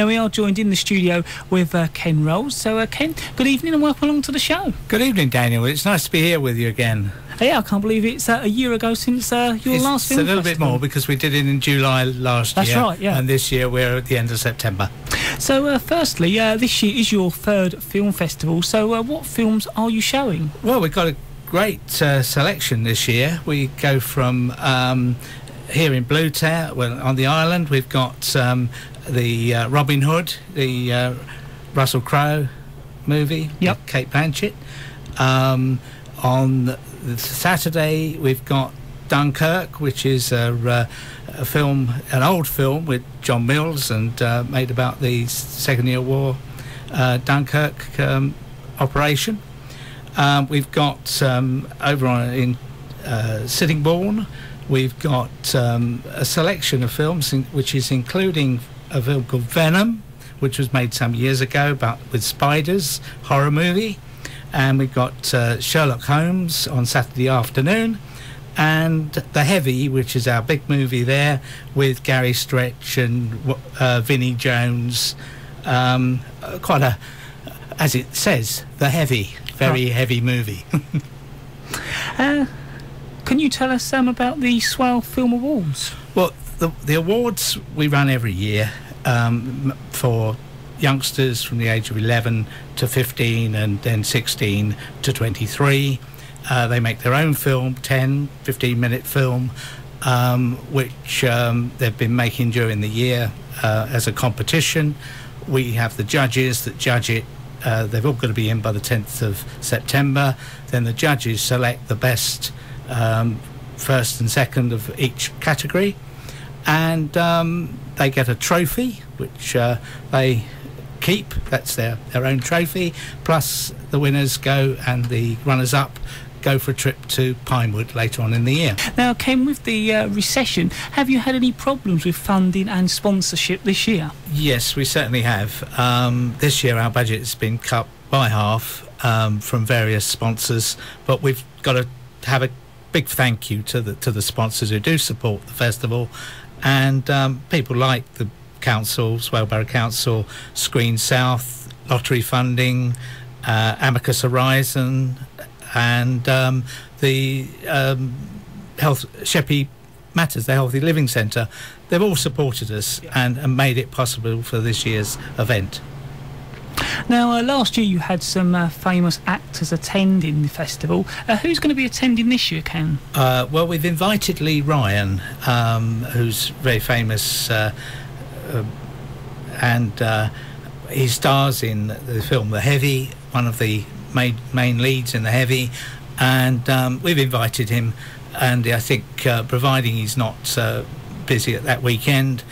Now, we are joined in the studio with Ken Rowle. So, Ken, good evening and welcome along to the show. Good evening, Daniel. It's nice to be here with you again. Yeah, I can't believe it's a year ago since your last film. It's a little bit more because we did it in July last year. That's right, yeah. And this year we're at the end of September. So, firstly, this year is your third film festival. So, what films are you showing? Well, we've got a great selection this year. We go from here in Bluetown, well, on the island, we've got the Robin Hood, the Russell Crowe movie, yep. Kate Blanchett. On the Saturday, we've got Dunkirk, which is a film, an old film with John Mills, and made about the Second Year War Dunkirk operation. We've got over in Sittingbourne, we've got a selection of films, which is including a film called Venom, which was made some years ago, but with spiders, horror movie. And we've got Sherlock Holmes on Saturday afternoon, and The Heavy, which is our big movie there, with Gary Stretch and Vinnie Jones. Quite a, as it says, The Heavy, very heavy movie. Can you tell us about the Swale Film Awards? Well, the awards we run every year for youngsters from the age of 11 to 15 and then 16 to 23. They make their own film, 10-15-minute film, which they've been making during the year as a competition. We have the judges that judge it. They've all got to be in by the 10th of September. Then the judges select the best first and second of each category, and they get a trophy, which they keep. That's their own trophy, plus the winners go, and the runners-up go for a trip to Pinewood later on in the year. Now, Ken, with the recession, have you had any problems with funding and sponsorship this year? Yes, we certainly have. This year our budget has been cut by half from various sponsors, but we've got to have a big thank you to the sponsors who do support the festival, and people like the Council, Swale Borough Council, Screen South, lottery funding, Amicus Horizon, and the Sheppey Matters, the Healthy Living Centre. They've all supported us and made it possible for this year's event. Now, last year you had some famous actors attending the festival. Who's going to be attending this year, Ken? Well, we've invited Lee Ryan, who's very famous, and he stars in the film The Heavy, one of the main leads in The Heavy, and we've invited him, and I think providing he's not busy at that weekend,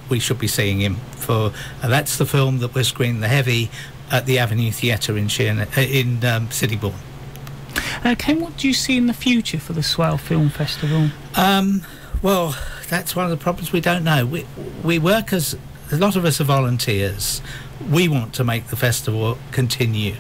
we should be seeing him for that's the film that we're screening, The Heavy, at the Avenue Theatre in Sittingbourne. Ken, what do you see in the future for the Swale Film Festival? Well, that's one of the problems. We don't know. We work as a lot of us are volunteers. We want to make the festival continue.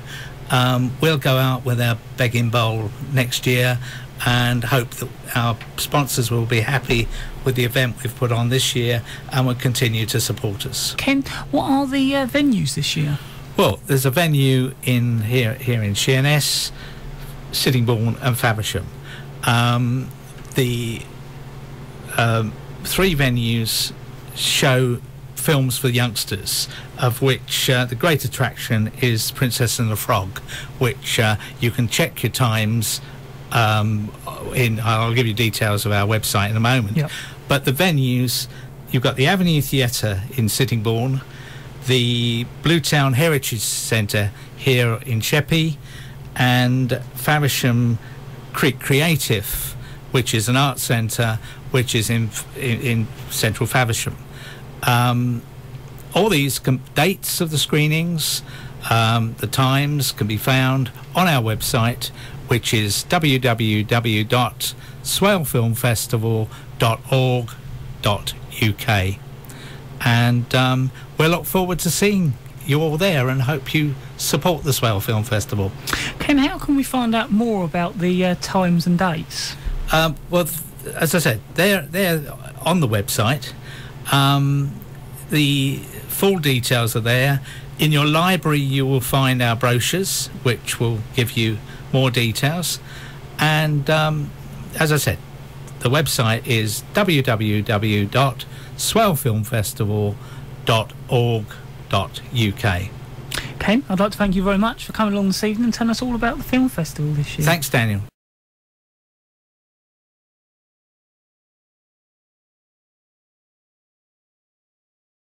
We'll go out with our begging bowl next year and hope that our sponsors will be happy with the event we've put on this year and will continue to support us. Ken, what are the venues this year? Well, there's a venue in here in Sheerness, Sittingbourne and Faversham. The three venues show films for youngsters, of which the great attraction is Princess and the Frog, which you can check your times I'll give you details of our website in a moment. Yep. But the venues, you've got the Avenue Theatre in Sittingbourne, the Bluetown Heritage Centre here in Sheppey, and Faversham Creek Creative, which is an art centre which is in central Faversham. All these dates of the screenings, the times can be found on our website, which is www.swalefilmfestival.org.uk, and we'll look forward to seeing you all there and hope you support the Swale Film Festival. Ken, how can we find out more about the times and dates? Well, as I said, they're on the website. The full details are there. In your library you will find our brochures, which will give you more details. And as I said, the website is www.swalefilmfestival.org.uk. Ken, I'd like to thank you very much for coming along this evening and telling us all about the film festival this year. Thanks, Daniel.